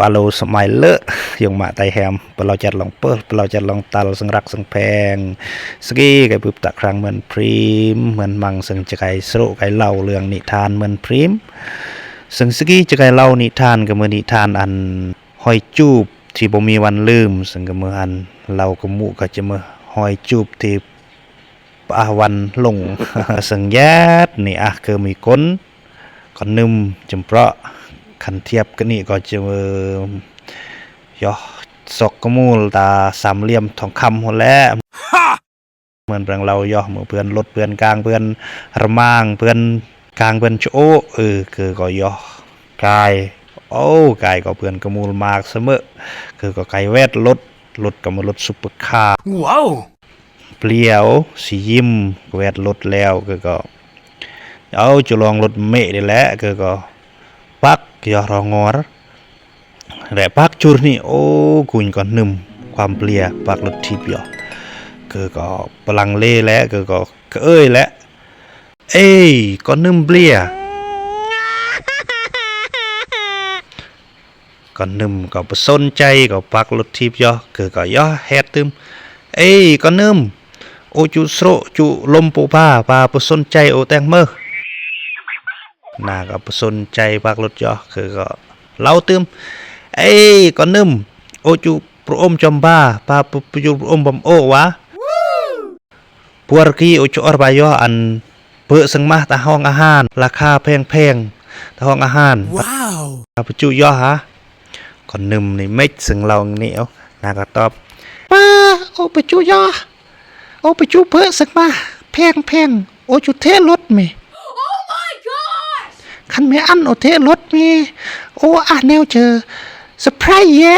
อาโลสมัยเลอะยงมาไตแฮมเราจัดลองเปิลเราจัดลองตัลสังรักสังแพงสกี้ไก่ปุบตะครั้งเหมือนพรีมเหมือนมังสังจะไก่สโลไก่เล่าเรื่องนิทานเหมือนพรีมสังสกี้จะไก่เล่านิทานกับมือนิทานอันหอยจูบที่บ่มีวันลืมสังกับมืออันเรากมุก็จะมือหอยจูบที่อาวันลง สังญาตนี่อ่ะคือมีก้นก่อนนึมจำเพาะขันเทียบกันนี่ก็จะย่อศอกกมูลตาสามเหลี่ยมทองคำหมดแล้วเหมือนเพื่อนเราย่อเหมือนเพื่อนรถเพื่อนกลางเพื่อนระมางเพื่อนกลางเพื่อนโชคือก็ย่อกายกายก็เพื่อนกมูลมากเสมอคือก็ไกแวดรถก็มารถซุปเปอร์คาร์ว้าวเปลี่ยวสียิ้มแวดรถแล้วก็จะลองรถเมฆได้แล้วก็ปักย่อรองอร์แต่ปักจูนี่กุญก่อนหนึ่มความเปลี่ยปักรถทิพย์ย่อก็พลังเล่แล้วก็แล้วก่อนหนึ่มเปลี่ยก่อนหนึ่มก็สนใจก็ปักรถทิพย์ย่อก็ย่อแฮดตึมก่อนหนึ่มจุโสจุลมปูผ้าปสนใจแตงเมื่อนาก็ปสนใจปักรถย่อก็เล่าตึมก่อนนึมจุพระอมจอมบ้าปาปุจุพระอมบำวะปัวกี้จุอรบายออันเปิดสังมาตาห้องอาหารราคาแพงตาห้องอาหารว้าวปุจุย่อฮะก่อนนึมนี่ไม่สึงเราเนี่ยนาก็ตอบป้าปุจุย่อปุจุเปิดสังมาแพงจุเทรถมีคันไม่อันเทรถมีแนวเจอเซอร์ไพรส์แย่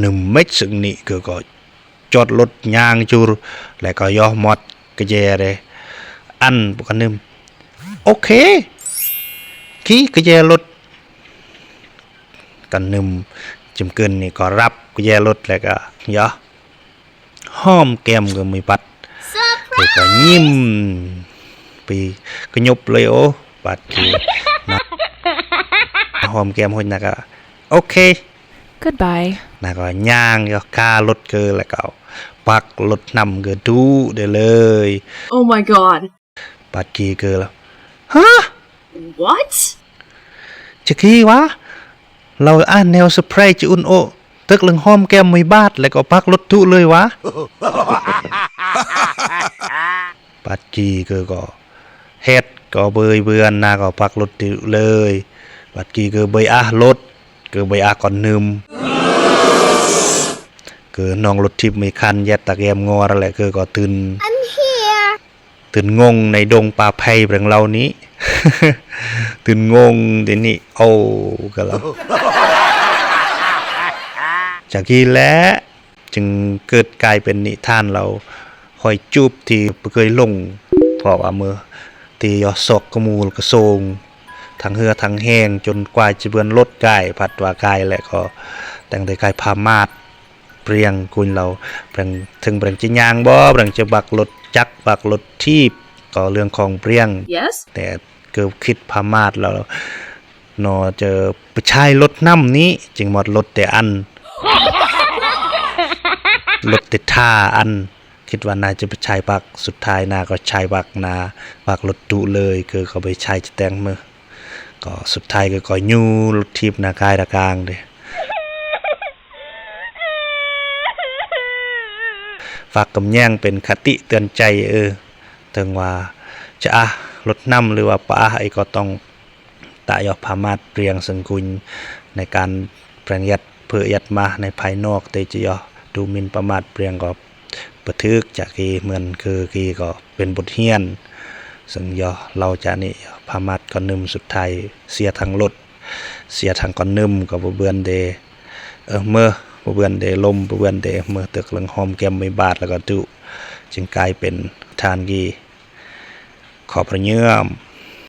หนึ่งเม็ดสึงนี่ก็จอดรถยางจูรแล้วก็ย่อมอดกระเจเลยอันปกติโอเคขี่กระเจรถกันหนึ่งจำเกินนี่ก็รับกระเจรถแล้วก็ย่อห้อมแก้มก็ไม่ปัดแล้วก็ยิ้มปีก็ยบเลยปัดคือหอมแก้มหุ่นนะก็โอเค Goodbye นะก็ย่างก็ค่ารถเกินแล้วก็ปักรถนำก็ดูได้เลย Oh my god ปัดกี่เกินแล้วฮะ What จะกี่วะเราอ่านแนวเซอร์ไพรส์จะอุ่นตึกเรื่องหอมแก้มไม่บาดแล้วก็ปักรถทุเลยวะ ปัดกี่ก็เฮ็ดก็เบื่อนาก็ปักรถทุเลยปัดกี่ก็เบยรถก็เบยก่อนนึมน้องรถทิพย์มีคันยัดตะแกมงออะไรก็ตื่นงงในดงป่าไผ่เรื่องเรานี้ ตื่นงงเดี๋ยวนี้ก็แล้ว จากที่แล้วจึงเกิดกลายเป็นนิทานเราหอยจูบที่เคยลงเพราะว่าเมื่อที่ยอศอกกมูลกระโซงทางเหือทางแห้งจนกว่าจะเบือนรถกายผัดว่ากายและก็แต่งแต่กายพามาดเปรียงกุญเราเปรียงถึงเปรียงจะยางบ่เปรียงจะบักรถจักบักรถที่ก็เรื่องของเปรียง Yes แต่เกิดคิดพามาดเราเนาะเจอผู้ชายรถน้ำนี้จึงหมดรถแต่อัน รถติดท่าอันคิดว่านาจะไปชายปักสุดท้ายนาก็ชายปักนาปักรถดุเลยคือเขาไปชายจะแต่งมือก็สุดท้ายก็ยูรถทิพย์นากายตะกลางเด้ฝากกำแย่งเป็นคติเตือนใจถึงว่าจะรถน้ำหรือว่าป้าก็ต้องตะยอพามาดเปรียงสังกุญในการแปลงยัดเพื่อยัดมาในภายนอกแต่จะยอดูมินประมาทเปรียงก็ประทึกจากกีเหมือนคือกีก็เป็นบทเรียนซึ่งเราจะนี่พามัดก่อนนึมสุดท้ายเสียทางรถเสียทางก่อนนึมก็บ่เบือนเดเมื่อบ่เบือนเดลมบ่เบือนเดเมื่อตึกเรื่องหอมแก้มไม่บาดแล้วก็ดุจึงกลายเป็นทานกีขอพระเยื่อม